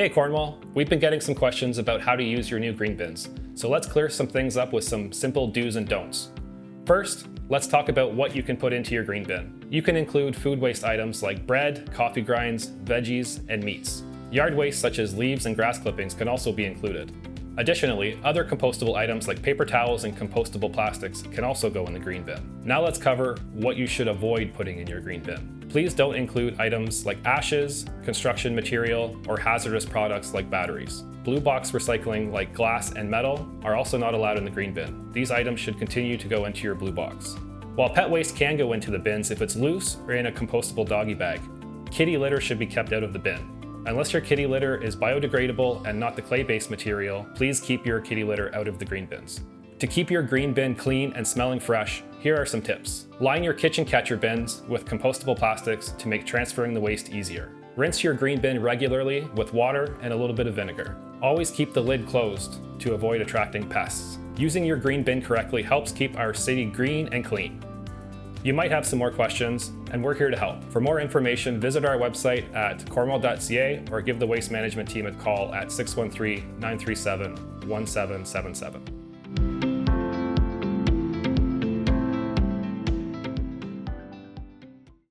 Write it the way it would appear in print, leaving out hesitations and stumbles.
Hey Cornwall, we've been getting some questions about how to use your new green bins, so let's clear some things up with some simple do's and don'ts. First, let's talk about what you can put into your green bin. You can include food waste items like bread, coffee grinds, veggies, and meats. Yard waste such as leaves and grass clippings can also be included. Additionally, other compostable items like paper towels and compostable plastics can also go in the green bin. Now let's cover what you should avoid putting in your green bin. Please don't include items like ashes, construction material, or hazardous products like batteries. Blue box recycling like glass and metal are also not allowed in the green bin. These items should continue to go into your blue box. While pet waste can go into the bins if it's loose or in a compostable doggy bag, kitty litter should be kept out of the bin. Unless your kitty litter is biodegradable and not the clay-based material, please keep your kitty litter out of the green bins. To keep your green bin clean and smelling fresh, here are some tips. Line your kitchen catcher bins with compostable plastics to make transferring the waste easier. Rinse your green bin regularly with water and a little bit of vinegar. Always keep the lid closed to avoid attracting pests. Using your green bin correctly helps keep our city green and clean. You might have some more questions, and we're here to help. For more information, visit our website at cornwall.ca or give the Waste Management team a call at 613-937-1777.